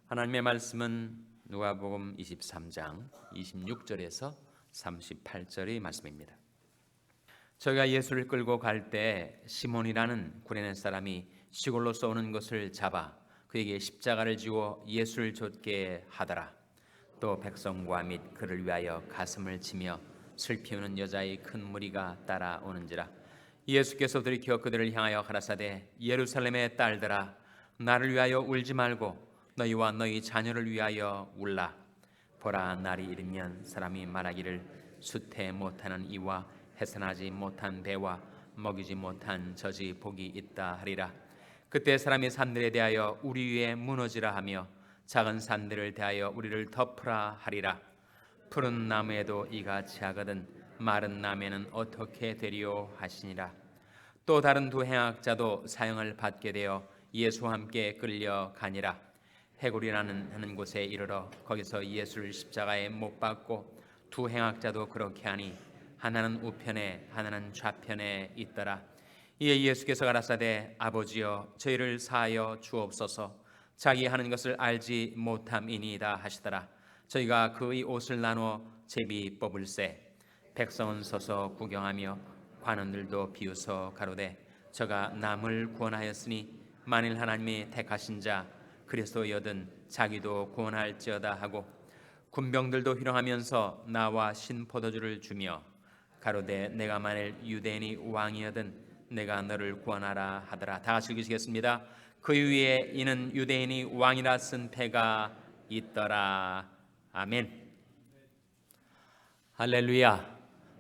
하나님의 말씀은 누가복음 23장 26절에서 38절의 말씀입니다. 저희가 예수를 끌고 갈 때 시몬이라는 구레네 사람이 시골로서 오는 것을 잡아 그에게 십자가를 지고 예수를 좇게 하더라. 또 백성과 및 그를 위하여 가슴을 치며 슬피 우는 여자의 큰 무리가 따라오는지라. 예수께서 돌이켜 그들을 향하여 가라사대 예루살렘의 딸들아 나를 위하여 울지 말고 너희와 너희 자녀를 위하여 울라. 보라, 날이 이르면 사람이 말하기를 수태 못하는 이와 해산하지 못한 배와 먹이지 못한 젖이 복이 있다 하리라. 그때 사람이 산들에 대하여 우리 위에 무너지라 하며 작은 산들을 대하여 우리를 덮으라 하리라. 푸른 나무에도 이같이 하거든 마른 나무에는 어떻게 되리요 하시니라. 또 다른 두 행악자도 사형을 받게 되어 예수와 함께 끌려가니라. 해골이라는 하는 곳에 이르러 거기서 예수를 십자가에 못 박고 두 행악자도 그렇게 하니 하나는 우편에 하나는 좌편에 있더라. 이에 예수께서 가라사대 아버지여 저희를 사하여 주옵소서 자기 하는 것을 알지 못함이니이다 하시더라. 저희가 그의 옷을 나누어 제비 뽑을세 백성은 서서 구경하며 관원들도 비웃어 가로되 저가 남을 구원하였으니 만일 하나님이 택하신 자 그리스도여든 자기도 구원할지어다 하고 군병들도 희롱하면서 나와 신포도주를 주며 가로되 내가 만일 유대인이 왕이여든 내가 너를 구원하라 하더라. 다 같이 읽으시겠습니다. 그 위에 이는 유대인이 왕이라 쓴 패가 있더라. 아멘. 할렐루야.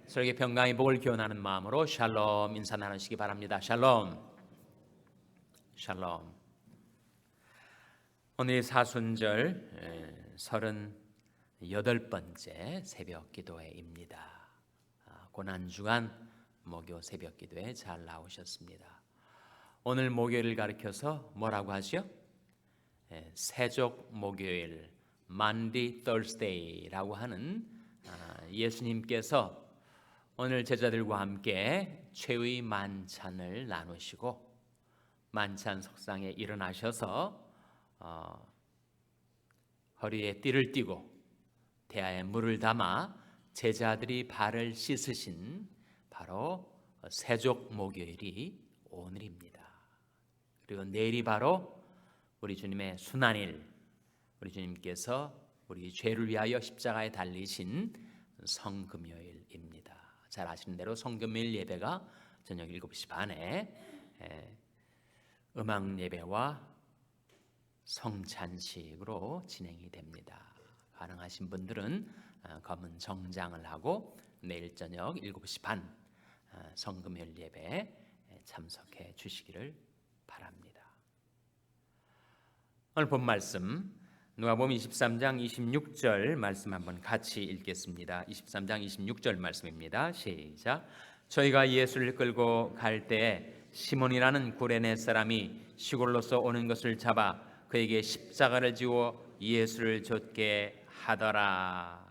설교 평강의 복을 기원하는 마음으로 샬롬 인사 나누시기 바랍니다. 샬롬. 샬롬. 오늘 사순절 38번째 새벽 기도회입니다. 고난주간 목요 새벽 기도회 잘 나오셨습니다. 오늘 목요일을 가리켜서 뭐라고 하죠? 세족 목요일, Maundy Thursday라고 하는 예수님께서 오늘 제자들과 함께 최후의 만찬을 나누시고 만찬 석상에 일어나셔서 허리에 띠를 띠고 대야에 물을 담아 제자들이 발을 씻으신 바로 세족 목요일이 오늘입니다. 그리고 내일이 바로 우리 주님의 순환일, 우리 주님께서 우리 죄를 위하여 십자가에 달리신 성금요일입니다. 잘 아시는 대로 성금요일 예배가 저녁 7시 반에 음악 예배와 성찬식으로 진행이 됩니다. 가능하신 분들은 검은 정장을 하고 내일 저녁 7시 반 성금요일 예배에 참석해 주시기를 바랍니다. 오늘 본 말씀 누가복음 23장 26절 말씀 한번 같이 읽겠습니다. 23장 26절 말씀입니다. 시작. 저희가 예수를 끌고 갈 때 시몬이라는 구레네 사람이 시골로서 오는 것을 잡아 그에게 십자가를 지고 예수를 좇게 하더라.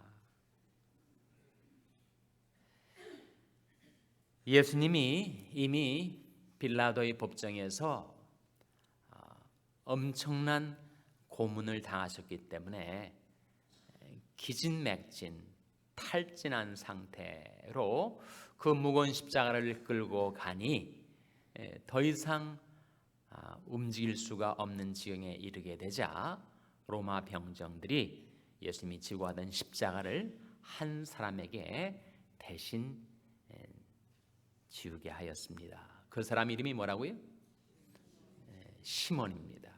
예수님이 이미 빌라도의 법정에서 엄청난 고문을 당하셨기 때문에 기진맥진 탈진한 상태로 그 무거운 십자가를 끌고 가니 더 이상 움직일 수가 없는 지경에 이르게 되자 로마 병정들이 예수님이 지고 하던 십자가를 한 사람에게 대신 지우게 하였습니다. 그 사람 이름이 뭐라고요? 시몬입니다.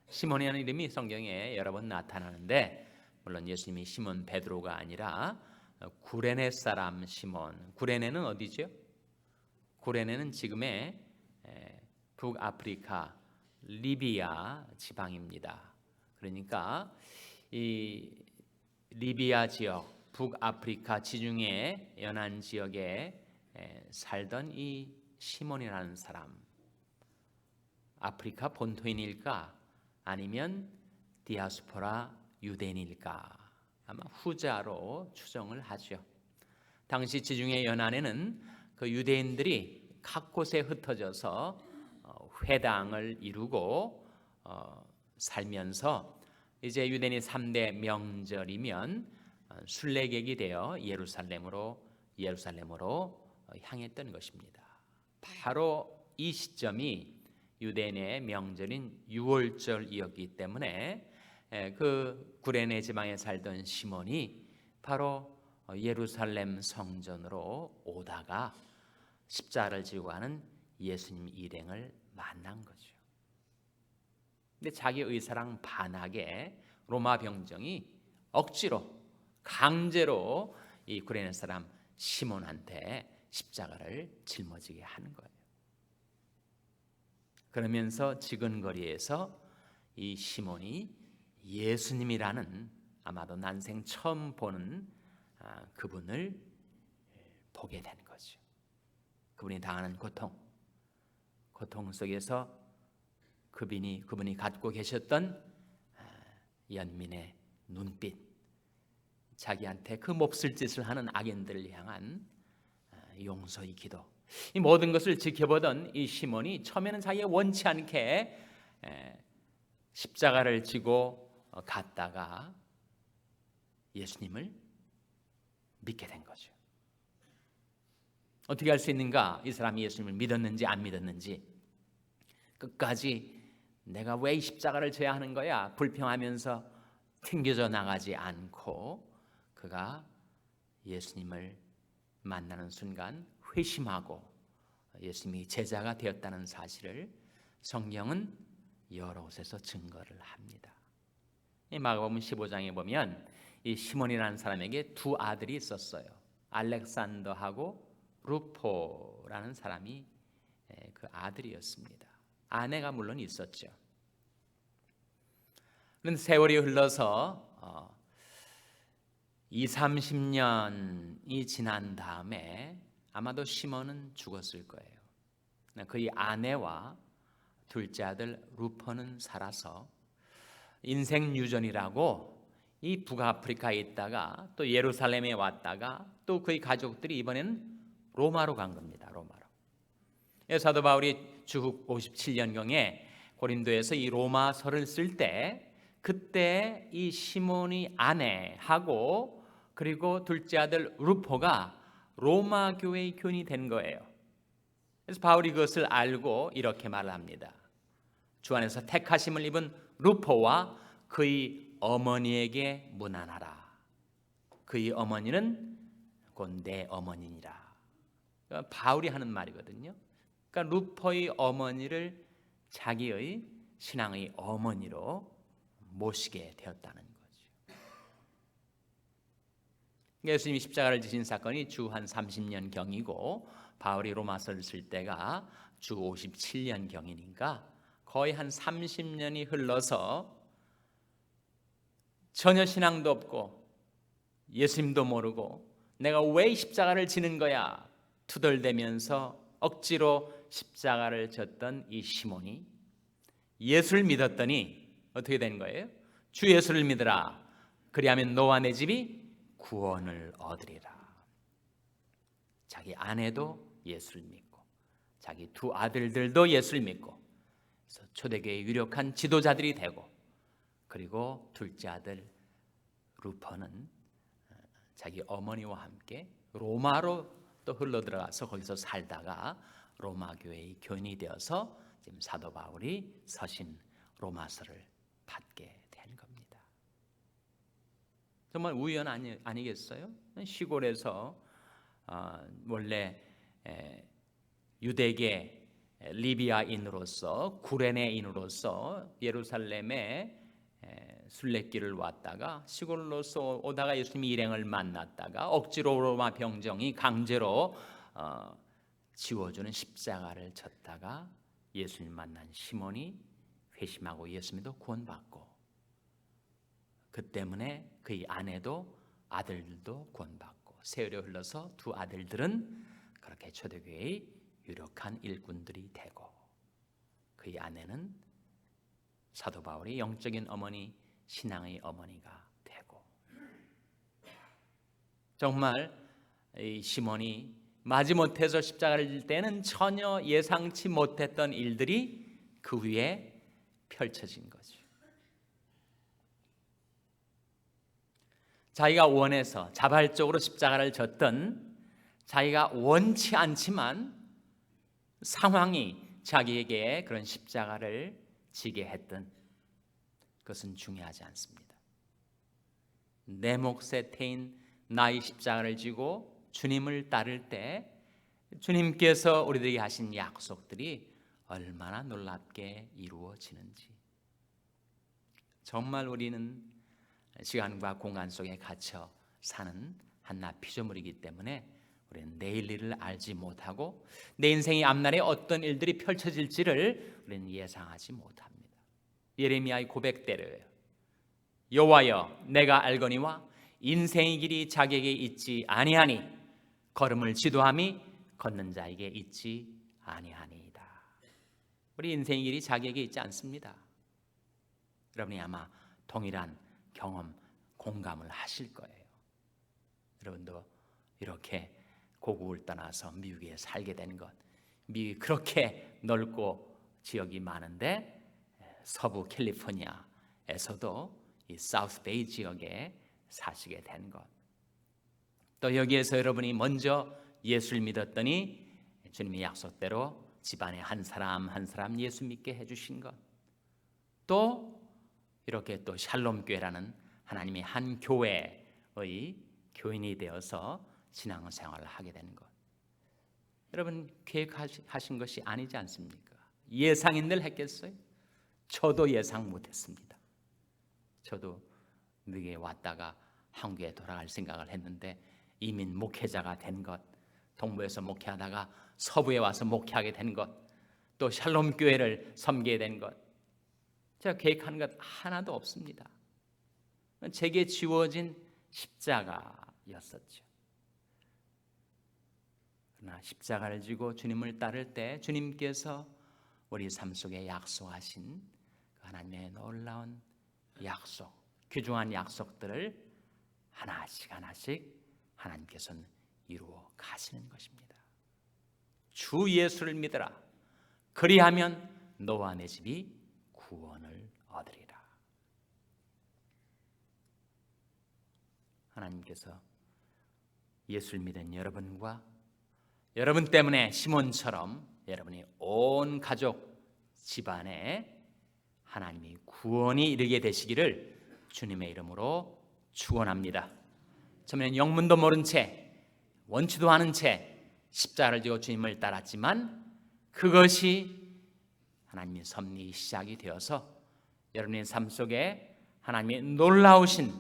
시몬이라는 이름이 성경에 여러 번 나타나는데 물론 예수님이 시몬 베드로가 아니라 구레네 사람 시몬. 구레네는 어디죠? 구레네는 지금의 북아프리카 리비아 지방입니다. 그러니까 이 리비아 지역, 북아프리카 지중해 연안 지역에 살던 이 시몬이라는 사람, 아프리카 본토인일까 아니면 디아스포라 유대인일까? 아마 후자로 추정을 하죠. 당시 지중해 연안에는 그 유대인들이 각 곳에 흩어져서 회당을 이루고 살면서 이제 유대인의 3대 명절이면 순례객이 되어 예루살렘으로 향했던 것입니다. 바로 이 시점이 유대인의 명절인 유월절이었기 때문에 그 구레네 지방에 살던 시몬이 바로 예루살렘 성전으로 오다가 십자가를 지고 가는 예수님 일행을 만난 거죠. 근데 자기 의사랑 반하게 로마 병정이 억지로 강제로 이 구레네 사람 시몬한테 십자가를 짊어지게 하는 거예요. 그러면서 지근거리에서 이 시몬이 예수님이라는 아마도 난생 처음 보는 그분을 보게 된 거죠. 그분이 당하는 고통 속에서 그분이 갖고 계셨던 연민의 눈빛, 자기한테 그 몹쓸 짓을 하는 악인들을 향한 용서의 기도, 이 모든 것을 지켜보던 이 시몬이 처음에는 자기가 원치 않게 십자가를 지고 갔다가 예수님을 믿게 된 거죠. 어떻게 할 수 있는가? 이 사람이 예수님을 믿었는지 안 믿었는지 끝까지 내가 왜 이 십자가를 져야 하는 거야? 불평하면서 튕겨져 나가지 않고 그가 예수님을 만나는 순간 회심하고 예수님이 제자가 되었다는 사실을 성경은 여러 곳에서 증거를 합니다. 이 마가복음 15장에 보면 이 시몬이라는 사람에게 두 아들이 있었어요. 알렉산더하고 루포라는 사람이 그 아들이었습니다. 아내가 물론 있었죠. 그런데 세월이 흘러서 20-30년이 지난 다음에 아마도 시몬은 죽었을 거예요. 그의 아내와 둘째 아들 루퍼는 살아서 인생 유전이라고 이 북아프리카에 있다가 또 예루살렘에 왔다가 또 그의 가족들이 이번에는 로마로 간 겁니다. 로마로. 사도 바울이 주후 57년경에 고린도에서 이 로마서를 쓸 때 그때 이 시몬이 아내하고 그리고 둘째 아들 루포가 로마 교회의 교인이 된 거예요. 그래서 바울이 그것을 알고 이렇게 말을 합니다. 주 안에서 택하심을 입은 루포와 그의 어머니에게 문안하라. 그의 어머니는 곧 내 어머니니라. 그러니까 바울이 하는 말이거든요. 그러니까 루포의 어머니를 자기의 신앙의 어머니로 모시게 되었다는 거죠. 예수님이 십자가를 지신 사건이 주 한 30년 경이고 바울이 로마서를 쓸 때가 주 57년 경이니까 거의 한 30년이 흘러서 전혀 신앙도 없고 예수님도 모르고 내가 왜 십자가를 지는 거야 투덜대면서 억지로 십자가를 졌던 이 시몬이 예수를 믿었더니 어떻게 된 거예요? 주 예수를 믿으라. 그리하면 너와 내 집이 구원을 얻으리라. 자기 아내도 예수를 믿고 자기 두 아들들도 예수를 믿고 그래서 초대교회의 유력한 지도자들이 되고 그리고 둘째 아들 루퍼는 자기 어머니와 함께 로마로 또 흘러들어가서 거기서 살다가 로마 교회의 교인이 되어서 지금 사도 바울이 서신 로마서를 받게 된 겁니다. 정말 우연 아니겠어요? 시골에서 원래 유대계 리비아인으로서 구레네인으로서 예루살렘에 순례길을 왔다가 시골로서 오다가 예수님이 일행을 만났다가 억지로 로마 병정이 강제로 지워주는 십자가를 졌다가 예수님 만난 시몬이 회심하고 예수님도 구원받고 그 때문에 그의 아내도 아들들도 구원받고 세월이 흘러서 두 아들들은 그렇게 초대교회의 유력한 일꾼들이 되고 그의 아내는 사도 바울의 영적인 어머니 신앙의 어머니가 되고 정말 이 시몬이 마지못해서 십자가를 질 때는 전혀 예상치 못했던 일들이 그 위에 펼쳐진 거죠. 자기가 원해서 자발적으로 십자가를 졌던, 자기가 원치 않지만 상황이 자기에게 그런 십자가를 지게 했던, 그것은 중요하지 않습니다. 내 몫에 태인 나의 십자가를 지고 주님을 따를 때 주님께서 우리들에게 하신 약속들이 얼마나 놀랍게 이루어지는지, 정말 우리는 시간과 공간 속에 갇혀 사는 한낱 피조물이기 때문에 우리는 내일 일을 알지 못하고 내 인생의 앞날에 어떤 일들이 펼쳐질지를 우리는 예상하지 못합니다. 예레미야의 고백대로예요. 여호와여, 내가 알거니와 인생의 길이 자기에게 있지 아니하니 걸음을 지도함이 걷는 자에게 있지 아니하니이다. 우리 인생의 길이 자기에게 있지 않습니다. 여러분이 아마 동일한 경험, 공감을 하실 거예요. 여러분도 이렇게 고국을 떠나서 미국에 살게 된 것, 미국이 그렇게 넓고 지역이 많은데 서부 캘리포니아에서도 이 사우스베이 지역에 사시게 된 것, 또 여기에서 여러분이 먼저 예수를 믿었더니 주님의 약속대로 집안에 한 사람 한 사람 예수 믿게 해주신 것, 또 이렇게 또 샬롬 교회라는 하나님의 한 교회의 교인이 되어서 신앙생활을 하게 되는 것, 여러분 계획하신 것이 아니지 않습니까? 예상인들 했겠어요? 저도 예상 못했습니다. 저도 미국에 왔다가 한국에 돌아갈 생각을 했는데 이민 목회자가 된 것, 동부에서 목회하다가 서부에 와서 목회하게 된 것, 또 샬롬 교회를 섬기게 된 것, 제가 계획한 것 하나도 없습니다. 제게 지워진 십자가였었죠. 그러나 십자가를 지고 주님을 따를 때 주님께서 우리 삶 속에 약속하신 하나님의 놀라운 약속, 귀중한 약속들을 하나씩 하나님께서는 이루어 가시는 것입니다. 주 예수를 믿으라. 그리하면 너와 내 집이 구원을 얻으리라. 하나님께서 예수를 믿은 여러분과 여러분 때문에 시몬처럼 여러분이 온 가족 집안에 하나님이 구원이 이르게 되시기를 주님의 이름으로 축원합니다. 처음에는 영문도 모른 채, 원치도 않은 채 십자가를 지고 주님을 따랐지만 그것이 하나님의 섭리의 시작이 되어서 여러분의 삶 속에 하나님의 놀라우신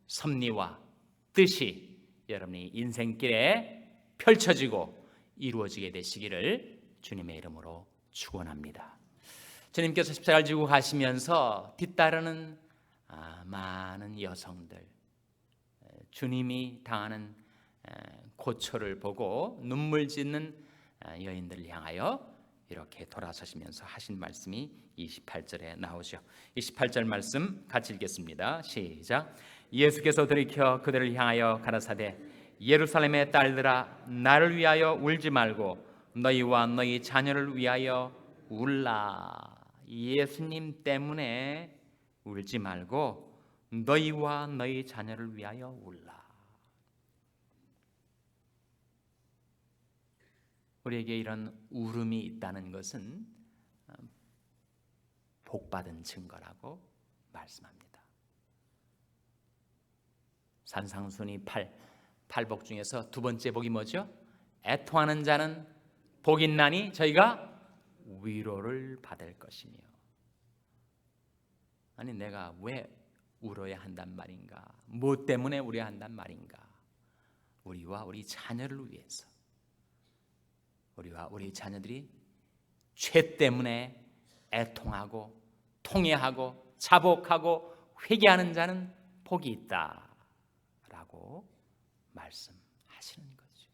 섭리와 뜻이 여러분의 인생길에 펼쳐지고 이루어지게 되시기를 주님의 이름으로 축원합니다. 주님께서 십자가를 지고 가시면서 뒤따르는 많은 여성들, 주님이 당하는 고초를 보고 눈물 짓는 여인들을 향하여 이렇게 돌아서시면서 하신 말씀이 28절에 나오죠. 28절 말씀 같이 읽겠습니다. 시작. 예수께서 돌이켜 그들을 향하여 가라사대 예루살렘의 딸들아, 나를 위하여 울지 말고 너희와 너희 자녀를 위하여 울라. 예수님 때문에 울지 말고 너희와 너희 자녀를 위하여 울라. 우리에게 이런 울음이 있다는 것은 복받은 증거라고 말씀합니다. 산상순이 8복 중에서 두 번째 복이 뭐죠? 애통하는 자는 복이 있나니 저희가 위로를 받을 것이며. 아니 내가 왜 울어야 한단 말인가? 뭐 때문에 울어야 한단 말인가? 우리와 우리 자녀를 위해서. 우리와 우리 자녀들이 죄 때문에 애통하고 통회하고 자복하고 회개하는 자는 복이 있다라고 말씀하시는 거죠.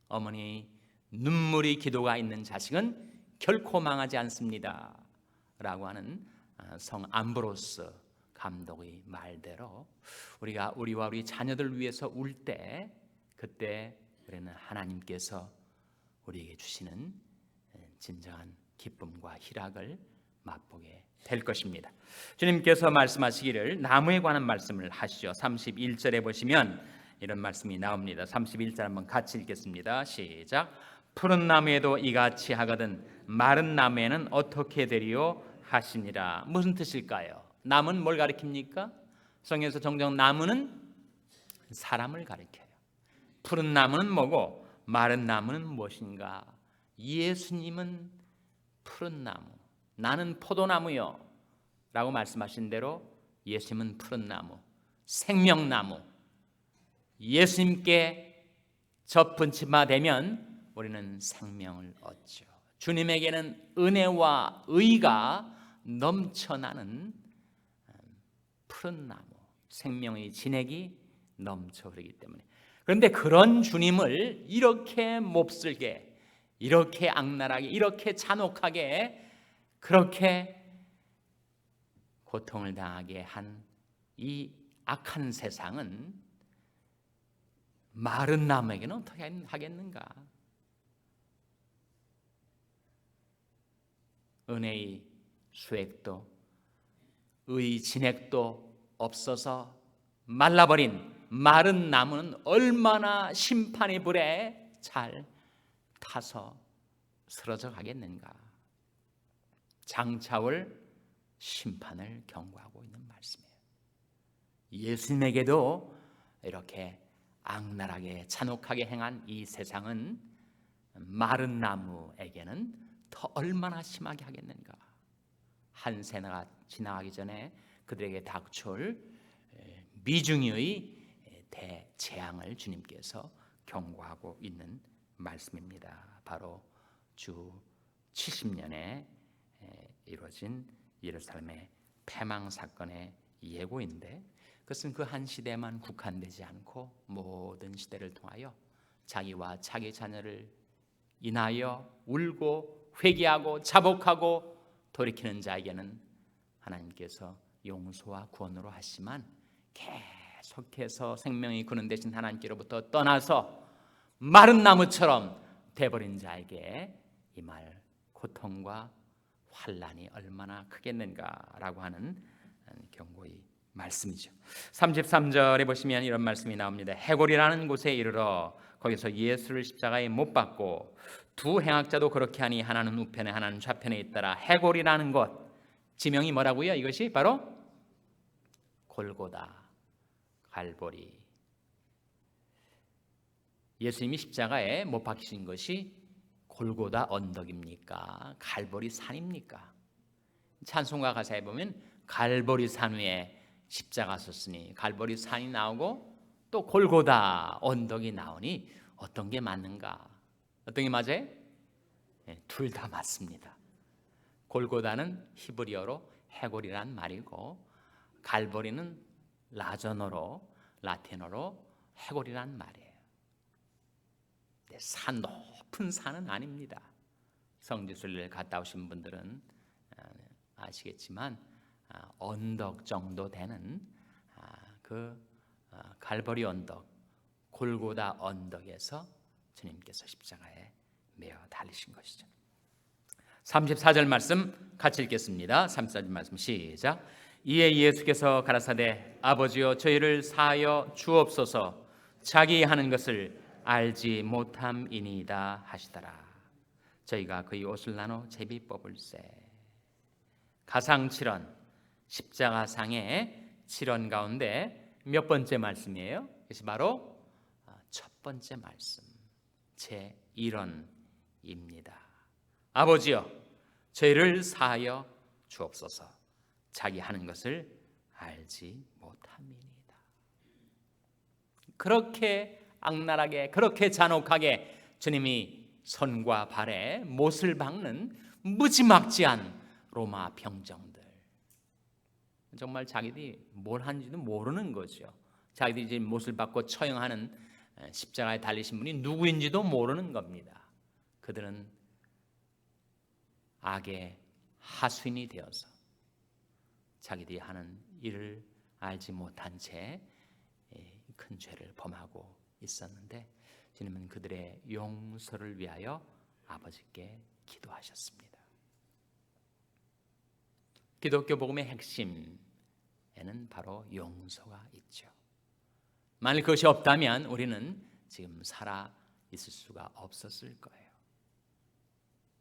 어머니 눈물이 기도가 있는 자식은 결코 망하지 않습니다 라고 하는 성 암브로스 감독의 말대로 우리가 우리와 우리 자녀들 위해서 울 때 그때 우리는 하나님께서 우리에게 주시는 진정한 기쁨과 희락을 맛보게 될 것입니다. 주님께서 말씀하시기를 나무에 관한 말씀을 하시죠. 31절에 보시면 이런 말씀이 나옵니다. 31절 한번 같이 읽겠습니다. 시작. 푸른 나무에도 이같이 하거든 마른 나무에는 어떻게 되리요 하시니라. 무슨 뜻일까요? 나무는 뭘 가리킵니까? 성경에서 종종 나무는 사람을 가리켜요. 푸른 나무는 뭐고 마른 나무는 무엇인가? 예수님은 푸른 나무, 나는 포도나무요 라고 말씀하신 대로 예수님은 푸른 나무, 생명나무. 예수님께 접붙임바 되면 우리는 생명을 얻죠. 주님에게는 은혜와 의가 넘쳐나는 푸른 나무, 생명의 진액이 넘쳐 흐르기 때문에. 그런데 그런 주님을 이렇게 몹쓸게, 이렇게 악랄하게, 이렇게 잔혹하게, 그렇게 고통을 당하게 한 이 악한 세상은 마른 나무에게는 어떻게 하겠는가? 은혜의 수액도 의 진액도 없어서 말라버린 마른 나무는 얼마나 심판의 불에 잘 타서 쓰러져 가겠는가? 장차올 심판을 경고하고 있는 말씀이에요. 예수님에게도 이렇게 악랄하게 잔혹하게 행한 이 세상은 마른 나무에게는 더 얼마나 심하게 하겠는가? 한 세대가 지나가기 전에 그들에게 닥쳐올 미중의 대재앙을 주님께서 경고하고 있는 말씀입니다. 바로 주 70년에 이루어진 예루살렘의 패망 사건의 예고인데, 그것은 그 한 시대만 국한되지 않고 모든 시대를 통하여 자기와 자기 자녀를 인하여 울고 회개하고 자복하고 돌이키는 자에게는 하나님께서 용서와 구원으로 하시지만, 계속해서 생명이 그는 대신 하나님께로부터 떠나서 마른 나무처럼 돼버린 자에게 이 말 고통과 환난이 얼마나 크겠는가라고 하는 경고의 말씀이죠. 33절에 보시면 이런 말씀이 나옵니다. 해골이라는 곳에 이르러 거기서 예수를 십자가에 못 박고 두 행악자도 그렇게 하니 하나는 우편에 하나는 좌편에 있더라. 해골이라는 곳, 지명이 뭐라고요? 이것이 바로 골고다, 갈보리. 예수님이 십자가에 못 박히신 것이 골고다 언덕입니까? 갈보리 산입니까? 찬송가 가사에 보면 갈보리 산 위에 십자가 섰으니, 갈보리 산이 나오고 또 골고다 언덕이 나오니 어떤 게 맞는가? 어떤 게 맞아요? 네, 둘 다 맞습니다. 골고다는 히브리어로 해골이란 말이고, 갈보리는 라틴어로 해골이란 말이에요. 산 높은 산은 아닙니다. 성지순례를 갔다 오신 분들은 아시겠지만 언덕 정도 되는 그 갈보리 언덕, 골고다 언덕에서 주님께서 십자가에 매어 달리신 것이죠. 34절 말씀 같이 읽겠습니다. 34절 말씀 시작. 이에 예수께서 가라사대 아버지여 저희를 사하여 주옵소서, 자기 하는 것을 알지 못함이니이다 하시더라. 저희가 그의 옷을 나눠 제비 뽑을세. 가상 7원, 십자가상의 7원 가운데 몇 번째 말씀이에요? 그것이 바로 첫 번째 말씀, 제 1원입니다. 아버지여 저희를 사하여 주옵소서, 자기 하는 것을 알지 못함이니이다. 그렇게 악랄하게, 그렇게 잔혹하게 주님이 손과 발에 못을 박는 무지막지한 로마 병정들, 정말 자기들이 뭘 하는지도 모르는 거죠. 자기들이 이제 못을 박고 처형하는 십자가에 달리신 분이 누구인지도 모르는 겁니다. 그들은 악의 하수인이 되어서 자기들이 하는 일을 알지 못한 채 큰 죄를 범하고 있었는데, 주님은 그들의 용서를 위하여 아버지께 기도하셨습니다. 기독교 복음의 핵심에는 바로 용서가 있죠. 만일 그것이 없다면 우리는 지금 살아 있을 수가 없었을 거예요.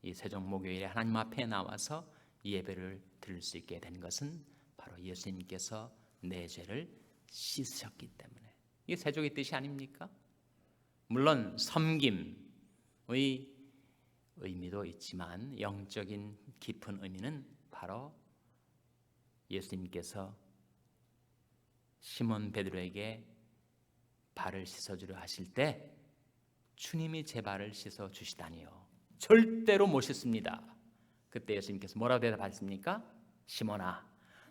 이 세종목요일에 하나님 앞에 나와서 예배를 드릴 수 있게 된 것은 바로 예수님께서 내 죄를 씻으셨기 때문에. 이게 세족의 뜻이 아닙니까? 물론 섬김의 의미도 있지만 영적인 깊은 의미는 바로 예수님께서 시몬 베드로에게 발을 씻어주려 하실 때 주님이 제 발을 씻어 주시다니요, 절대로 못 씻습니다. 그때 예수님께서 뭐라고 대답하십니까? 시몬아,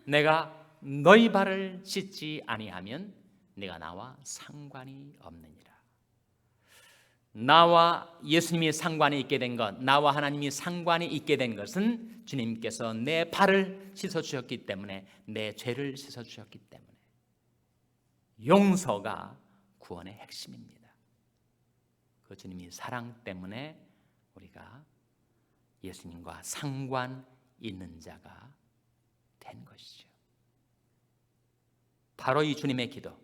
내가 너희 발을 씻지 아니하면 네가 나와 상관이 없느니라. 나와 예수님이 상관이 있게 된 것, 나와 하나님이 상관이 있게 된 것은 주님께서 내 발을 씻어주셨기 때문에, 내 죄를 씻어주셨기 때문에. 용서가 구원의 핵심입니다. 그 주님이 사랑 때문에 우리가 예수님과 상관 있는 자가 된 것이죠. 바로 이 주님의 기도,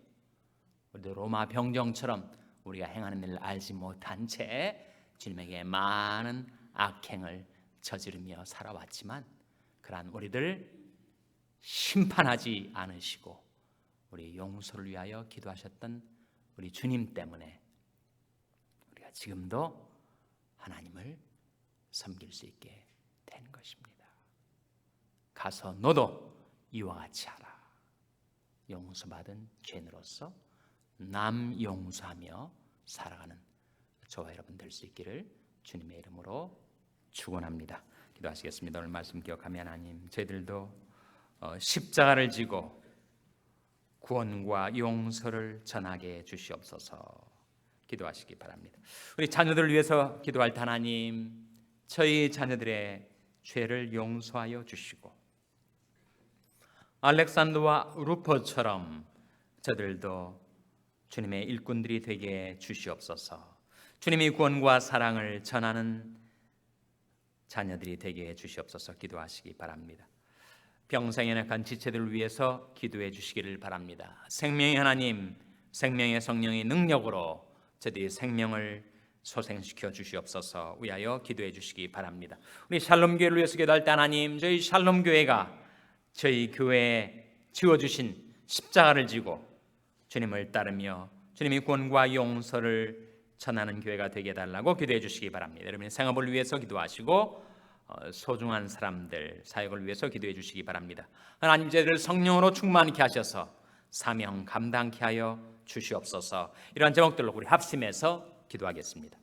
우리도 로마 병정처럼 우리가 행하는 일을 알지 못한 채 주님에게 많은 악행을 저지르며 살아왔지만, 그러한 우리들 심판하지 않으시고 우리 용서를 위하여 기도하셨던 우리 주님 때문에 우리가 지금도 하나님을 섬길 수 있게 된 것입니다. 가서 너도 이와 같이 하라. 용서받은 죄인으로서 남 용서하며 살아가는 저와 여러분 될 수 있기를 주님의 이름으로 축원합니다. 기도하시겠습니다. 오늘 말씀 기억하며 하나님, 저희들도 십자가를 지고 구원과 용서를 전하게 주시옵소서. 기도하시기 바랍니다. 우리 자녀들을 위해서 기도할 때 하나님, 저희 자녀들의 죄를 용서하여 주시고 알렉산더와 루퍼처럼 저들도 주님의 일꾼들이 되게 주시옵소서. 주님의 구원과 사랑을 전하는 자녀들이 되게 주시옵소서. 기도하시기 바랍니다. 병상에 연약한 지체들을 위해서 기도해 주시기를 바랍니다. 생명의 하나님, 생명의 성령의 능력으로 저들의 생명을 소생시켜 주시옵소서. 위하여 기도해 주시기 바랍니다. 우리 샬롬교회를 위해서 기도할 때 하나님, 저희 샬롬교회가 저희 교회에 지어주신 십자가를 지고 주님을 따르며 주님의 구원과 용서를 전하는 교회가 되게 해달라고 기도해 주시기 바랍니다. 여러분의 생업을 위해서 기도하시고 소중한 사람들 사역을 위해서 기도해 주시기 바랍니다. 하나님, 저희들을 성령으로 충만케 하셔서 사명 감당케 하여 주시옵소서. 이러한 제목들로 우리 합심해서 기도하겠습니다.